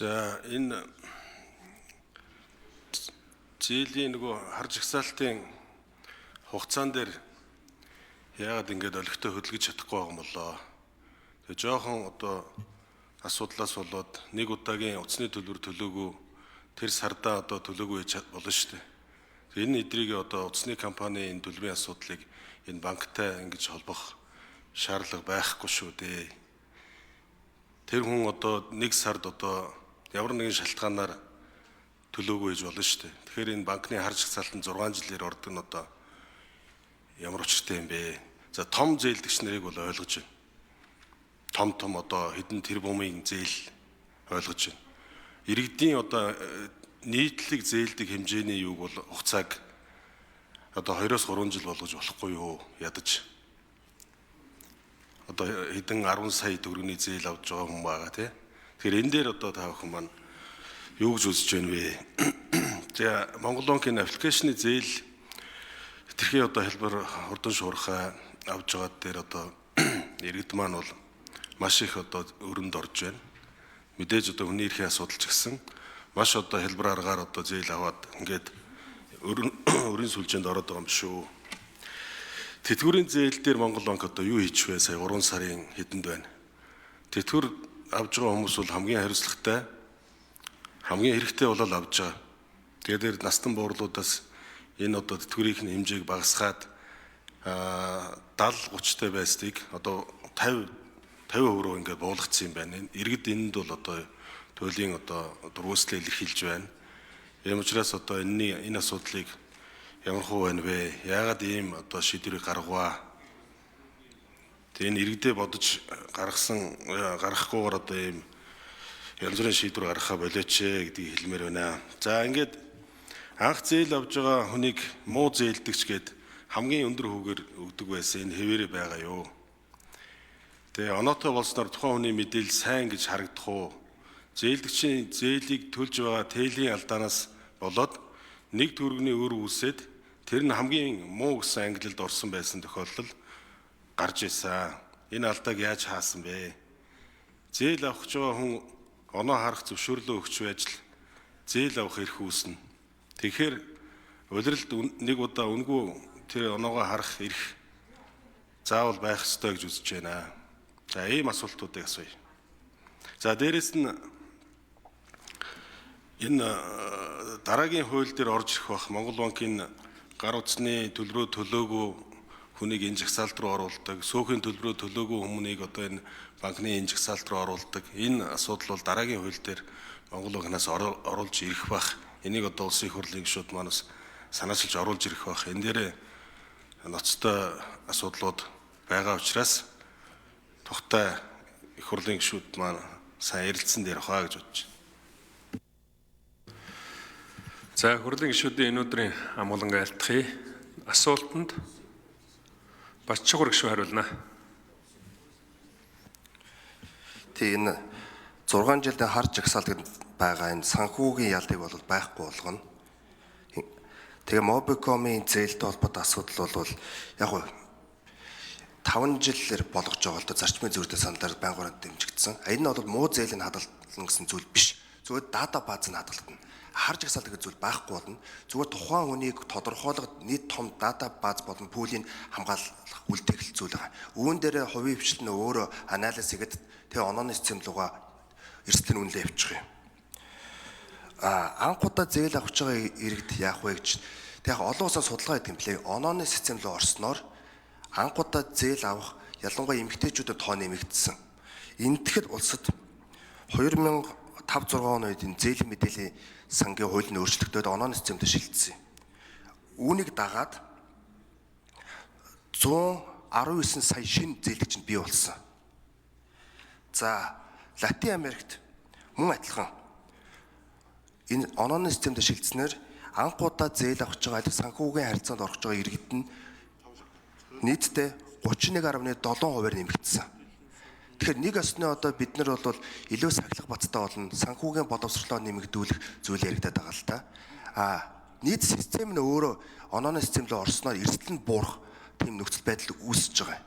За энэ зээлийн нөгөө харж ихсаалтын хугацаан дээр яагаад ингэж олигтой хөдөлгөж чадахгүй байгаа юм болоо. Тэгээ жоохон одоо асуудлаас болоод нэг удаагийн утасны төлбөр төлөөгүй тэр сардаа одоо төлөөгүй болно шүү дээ. Энэ эдрийг одоо утасны компанийн энэ төлбөрийн асуудлыг энэ банктай ингэж холбох шаардлага байхгүй шүү дээ. Тэр хүн одоо нэг сард одоо ямар нэгэн шалтгаанаар төлөөгүй гэж болно шүү дээ. Тэгэхээр энэ банкны харж ихсаалтын 6 жилээр ордог нь одоо ямар учиртай юм бэ? За том зээлдэгч нарыг бол ойлгож байна. Том одоо хэдэн тэрбумын зээл ойлгож байна. Иргэдийн одоо нийтлэг зээлдэг хэмжээний юуг бол хугацааг одоо 2-3 жил болгож болохгүй юу? Ядаж. Одоо хэдэн 10 сая төгрөгийн зээл авч байгаа хүн байгаа тий. Тэгэхээр энэ дээр одоо та бүхэн маань юу гэж үзэж байна вэ? За Монгол банкын аппликейшны зээл тэрхий одоо хэлбэр хурдан шуурхай авж байгаа дээр одоо иргэд маань бол маш их одоо өрөнд орж байна. Мэдээж одоо хүний эрхийн асуудал ч гэсэн маш одоо хэлбэр аргаар одоо зээл аваад ингээд өрийн сүлжээнд ороод байгаа юм шүү. Тэтгэврийн зээл дээр Монгол банк одоо юу хийж вэ? Сая 3 сарын хэдэнд байна. Тэтгэвэр авж байгаа хүмүүс бол хамгийн хариуцлагатай, хамгийн хэрэгтэй болол авж байгаа. Тэгээд настан буурлуудаас энэ одоо тэтгэврийн хэмжээг багасгаад 70-30-тай байсныг одоо 50% руу ингээд буулгацсан юм байна. Иргэд энэнд бол одоо туйлын одоо дургуйслыг илэрхийлж байна. Ийм учраас одоо энэ асуудлыг ямар хуу байна вэ? Яагаад ийм одоо шийдвэрийг гаргаваа? Тэгээ энэ иргэдээ бодож гаргахгүйгээр одоо ийм янз бүрийн шийдвэр гаргахаа болооч гэдгийг хэлмээр байна. За ингээд анх зээл авж байгаа хүнийг муу зээлдэгч гээд хамгийн өндөр хүүгээр өгдөг байсан энэ хэвээрээ байгаа юу? Тэгээ оноотой болсноор тухайн хүний мэдээлэл сайн гэж харагдах уу? Зээлдэгчийн зээлийг төлж байгаа тээлийн алдаанаас болоод нэг төгрөгийн өр үүсээд тэр нь хамгийн муу гэсэн ангилалд орсон байсан тохиолдол гарч ирсэн. Энэ алдааг яаж хаасан бэ? Зээл авах гэж байгаа хүн оноо харах зөвшөөрлөө өгч байж л зээл авах эрх үүснэ. Тэгэхээр улиралд нэг удаа үнгүй тэр оноогоо харах эрх заавал байх ёстой гэж үзэж байна. За ийм асуултуудыг асууя. За дээрэс нь энэ дараагийн хууль дээр орж ирэх бах Монгол банкын гар утасны төлбөрөө төлөөгүй хүнийг энэ жагсаалт руу оруулдаг, сөөхийн төлбөрөө төлөөгүй хүмүүнийг одоо энэ банкны энэ жагсаалт руу оруулдаг. Энэ асуудал бол дараагийн хууль дээр Монгол банкнаас оруулж ирэх бах. Энийг одоо улсын их хурлын гишүүд манаас санаачилж оруулж ирэх бах. Энэ дээр ноцтой асуудлууд байгаа учраас тухтай их хурлын гишүүд маань сайн ярилцсан дээр хаа гэж бодож байна. За хурлын гишүүдийн энэ өдрийн амгалан айлтгахыг асуултанд Баччугар гишүүн хариулна. Тэг энэ 6 жилдээ харж жагсаалт байгаа энэ санхүүгийн ялдыг бол байхгүй болгоно. Тэгээ Mobicom-ийн зээлтэй холбоотой асуудал бол яг нь 5 жилээр болгож байгаа л да зарчмын зөвлөлтөд саналаар байнгаараа дэмжигдсэн. Энэ нь бол муу зээлийн хадгална гэсэн зүйл биш. Зүгээр дата баазыг хадгална. Харж ихсаалт гэж зүйл байхгүй болно. Зүгээр тухайн хүнийг тодорхойлох нийт том дата бааз болон пүүлийн хамгаалах үйлдэл зүйл байгаа. Үүн дээр хувийн хвшлэн өөрөө анализ хийгээд тэгээ онооны систем руугаа эрсдэл үнэлээ явуучих юм. Анх удаа зээл авах гэж байгаа иргэд яах вэ гэж тэгээ олон улсаар судалгаа хийх юм блэ. Онооны систем руу орсноор анх удаа зээл авах ялангуяа эмэгтэйчүүдэд тоо нэмэгдсэн. Энэтхэл улсад 2005-6 оны үед энэ зээлийн мэдээллийн сангийн хуулийн өөрчлөлтөд онооны системд шилжсэн. Үүнийг дагаад 119 сая шинэ зээлэгч нь бий болсон. За Латин Америкт мөн адилхан энэ онооны системд шилжснээр анх удаа зээл авах гэж байгаа санхүүгийн харилцаанд орох гэж байгаа иргэд нь нийтдээ 31.7%-аар нэмэгдсэн. Тэгэхээр нэг осны одоо бид нар бол илүү сахилах бацтай болно, санхүүгийн боловсролоо нэмэгдүүлэх зүйл яригдаад байгаа л та. Нийт систем нь өөрөө онооны систем рүү орсноор эрсдэл нь буурах тийм нөхцөл байдал үүсэж байгаа.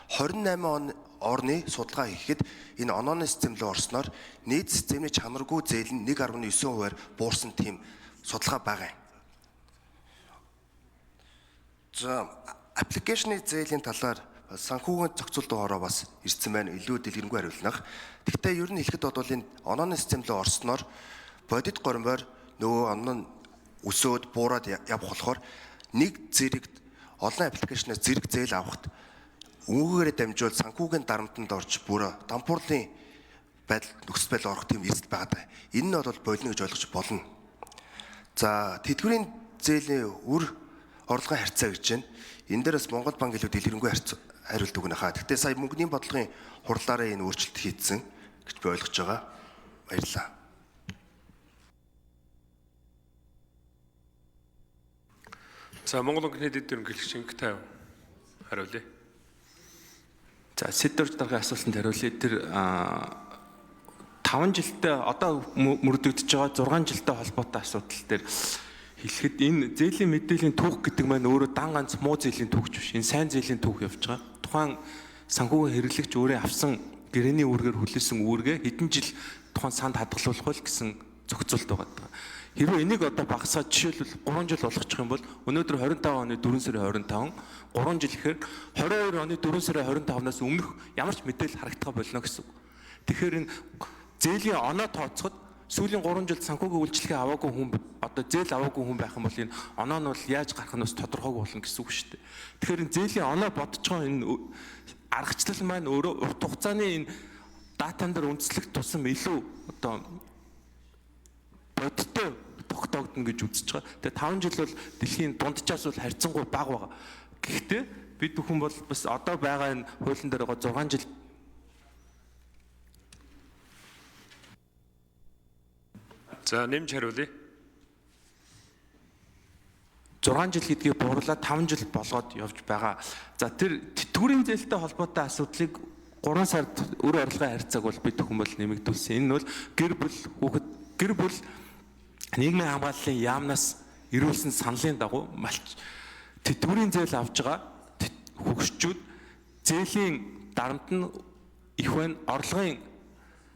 28 орны судалгаа хийхэд энэ онооны систем рүү орсноор нийт системийн чанаргүй зээл нь 1.9%-аар буурсан тийм судалгаа байгаа юм. За аппликейшны зээлийн талаар санхүүгийн зохицуулт доороо бас ирсэн байна. Илүү дэлгэрэнгүй хариулнах. Гэхдээ ер нь хэлэхэд бол энэ онооны систем рүү орсноор бодит горимоор нөгөө оноо нь өсөөд буураад явах болохоор нэг зэрэгт олон аппликейшнээс зэрэг зээл авахд үүгээрээ дамжуул санхүүгийн дарамтанд орж бүр дампуурлын байдал нөхцөл байдал орох тийм эрсдэл байгаа. Энэ нь бол болно гэж ойлгож болно. За тэтгэврийн зээлийн үр орлогын харьцаа гэж байна. Энэ дээрээс Монгол банк илүү дэлгэрэнгүй хариулт өгнө хаа. Гэхдээ сая мөнгөний бодлогын хурлаараа энэ өөрчлөлт хийцэн гэж би ойлгож байгаа. Баярлалаа. За Монгол банкны дэд ерөнхийлөгч Инхтай хариулъя. За Сэдвэрч даргын асуултанд хариулъя. Тэр 5 жилдээ одоо мөрдөгдөж байгаа 6 жилдээ холбоотой асуудал дээр хэлэхэд энэ зээлийн мэдээллийн түүх гэдэг маань өөрөө дан ганц муу зээлийн түүх биш. Энэ сайн зээлийн түүх явж байгаа. Тухайн санхүүгийн хэрэглэгч өөрөө авсан гэрээний үүргээр хүлээсэн үүргээ хэдэн жил тухайн санд хадгалуулах вэ гэсэн зохицуулт байгаа. Хэрвээ энийг одоо багасгаад жишээлбэл 3 жил болгочих юм бол өнөөдөр 25 оны 4 сарын 25, 3 жил ихээр 22 оны 4 сарын 25-наас өмнөх ямар ч мэдээлэл харагдах болно гэсэн үг. Тэгэхээр энэ зээлийн оноо тооцоход сүүлийн 3 жилд санхүүгийн үйлчлэгээ аваагүй хүн одоо зээл аваагүй хүн байх юм бол энэ оноо нь бол яаж гарах нь бас тодорхойгүй болно гэсэн үг шүү дээ. Тэгэхээр энэ зээлийн оноо бодож байгаа энэ аргачлал маань өөрөө урт хугацааны энэ датан дээр үндэслэх тусам илүү одоо бодтой тогтоогдно гэж үзэж байгаа. Тэгээ 5 жил бол дэлхийн дунджаас бол харьцангуй бага байгаа. Гэхдээ бид бүхэн бол бас одоо байгаа энэ хуулийн дээр байгаа 6 жил За нэмж хариулъя. 6 жил гэдгийг буурлаад 5 жил болгоод явж байгаа. За тэр тэтгэврийн зээлтэй холбоотой асуудлыг 3 сард өр орлогын харьцааг бол бид бүхэн бол нэмэгдүүлсэн. Энэ бол гэр бүл нийгмийн хамгааллын яамнаас ирүүлсэн саналын дагуу малч тэтгэврийн зээл авж байгаа хөгшчүүд зээлийн дарамт нь их байна. Орлогын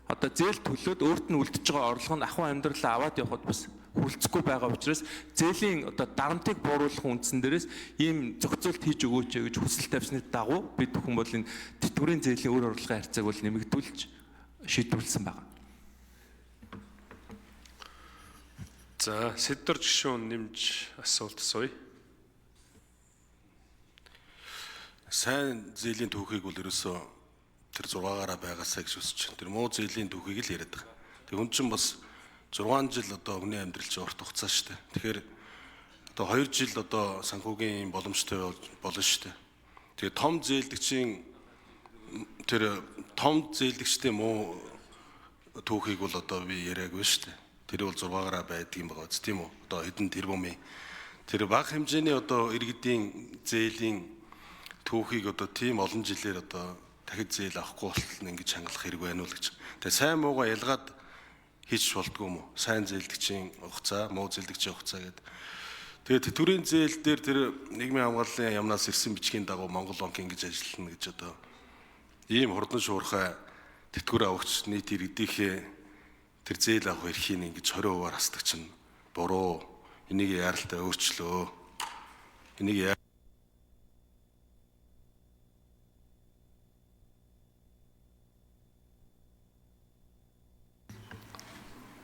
одоо зээл төлөөд өөрт нь үлдэж байгаа орлого нь ахуй амьдралаа аваад явхад бас хүрэлцэхгүй байгаа учраас зээлийн одоо дарамтыг бууруулах үндсэн дээрээс ийм зохицуулт хийж өгөөч гэж хүсэл тавьсны дагуу бид бүхэн бол энэ тэтгэврийн зээлийн өр орлогын харьцааг бол нэмэгдүүлж шийдвэрлсэн байна. За Сэдвэрч гишүүн нэмж асуулт асууя. Сайн зээлийн түүхийг бол ерөөсөө тэр 6-аараа байгаасаа гэж үсэж. Тэр муу зээлийн түүхийг л яриад байгаа. Тэг хүн чинь бас 6 жил одоо өгний амьдрал чинь урт хугацаа шүү дээ. Тэгэхээр одоо 2 жил одоо санхүүгийн боломжтой болно шүү дээ. Тэгээ том зээлдэгчийн тэр том зээлдэгчтэй муу түүхийг бол одоо би яриаггүй шүү дээ. Тэр бол 6-аараа байдаг юм байгаа үст тийм үү? Одоо хэдэн тэрбумын тэр бага хэмжээний одоо иргэдийн зээлийн түүхийг одоо тийм олон жилээр одоо дахид зээл авахгүй болтол ингэж хангалах хэрэг байна уу гэж. Тэгээ сайн муугаа ялгаад хийж болдгоо юм уу? Сайн зээлдэгчийн хугацаа, муу зээлдэгчийн хугацаа гэдэг. Тэгээ тэтгэврийн зээл дээр тэр нийгмийн хамгааллын яамнаас ирсэн бичгийн дагуу Монгол банк ингэж ажиллана гэж одоо ийм хурдан шуурхай тэтгэвэр авагч нийт иргэдийнхээ тэр зээл авах эрхийг ингэж 20%-аар хасдаг чинь буруу. Энийг яаралтай өөрчлөө. Энийг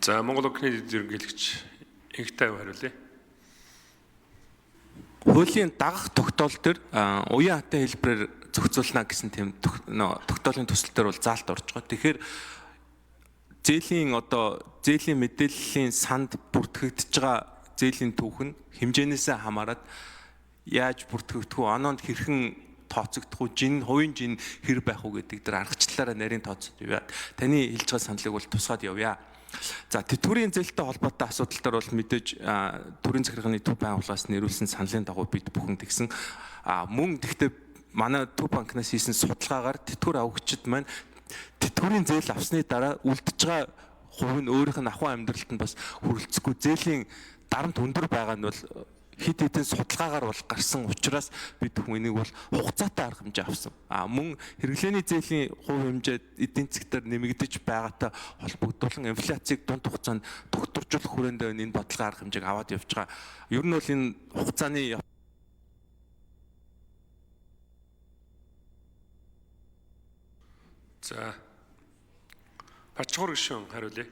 За Монгол банкны дэд ерөнхийлөгч Инхтай хариулъя. Хуулийн дагах тогтоол төр уян хатан хэлбэрээр зохицуулна гэсэн тийм тогтоолын төсөл төр бол заалт орж байгаа. Тэгэхээр зээлийн мэдээллийн санд бүртгэгдэж байгаа зээлийн түүх нь хэмжээнээсээ хамаарат яаж бүртгэгдэх вэ? Оноонд хэрхэн тооцогдох вэ? Хувийн жин хэр байх вэ гэдэг дээр аргачлалаараа нарийн тооцоод яваа. Таны хэлж байгаа саналыг бол тусгаад явъя. За тэтгэврийн зээлтэй холбоотой асуудал дээр бол мэдээж төрийн захиргааны төв байгууллагаас нэрвүүлсэн саналын дагуу бид бүхэн тэгсэн мөн тэгтээ манай төв банкнаас хийсэн судалгаагаар тэтгэвэр авагчид маань тэтгэврийн зээл авсны дараа үлдэж байгаа хувь нь өөрийнх нь ахуй амьдралд нь бас хүрэлцэхгүй зээлийн дарамт өндөр байгаа нь бол хид хідэн судалгаагаар бол гарсан учраас бид хүн энийг бол хугацаатай арга хэмжээ авсан. Мөн хэрэглээний зээлийн хувь хэмжээ эдийн засгаар нэмэгдэж байгаатай холбогдуулан инфляцийг дунд хугацаанд тогтворжуулах хүрээнд энэ бодлогын арга хэмжээг аваад явж байгаа. Ер нь бол энэ хугацааны За. Бачхуур гишүүн хариулъя.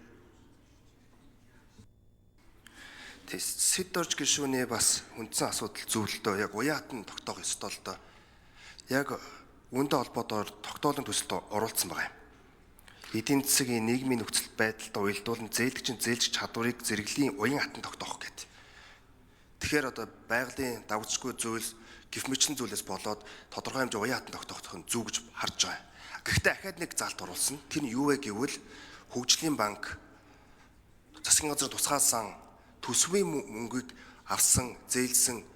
Тэг Сэдорж гишүүний бас үндсэн асуудал зөвлөлтөө яг уяатан тогтоох ёстой л доо. Яг үүнтэй холбоотойгоор тогтоолын төсөлд оруулсан байгаа юм. Эдийн засгийн нийгмийн нөхцөл байдалд уялдуулан зээлгчийн зээлж чадварыг зэрэглэлийн уян хатан тогтоох гэдэг. Тэгэхээр одоо байгалийн давгцгүй зүйл гэх мэтлэн зүйлээс болоод тодорхой хэмжээ уян хатан тогтоох нь зөв гэж харж байгаа. Гэхдээ ахаад нэг залт оруулсан. Тэр нь юу вэ гэвэл хөгжлийн банк засгийн газрын тусгаалсан төсвийн мөнгийг авсан, зээлсэн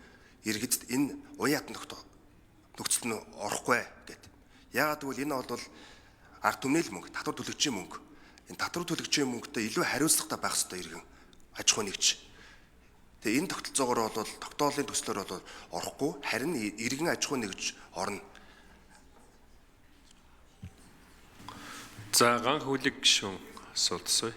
иргэдэд энэ уяатан нөхцөлд нь орохгүй гэд. Яагаад гэвэл энэ бол арга түмний мөнгө, татвар төлөгчийн мөнгө. Энэ татвар төлөгчийн мөнгөтэй илүү хариуцлагатай байх ёстой иргэн аж ахуй нэгж. Тэгээ энэ тогтолцоогоор бол тогтоолын төслөөр бол орохгүй, харин иргэн аж ахуй нэгж орно. За ганх хүлэг гишүүн асуудсан.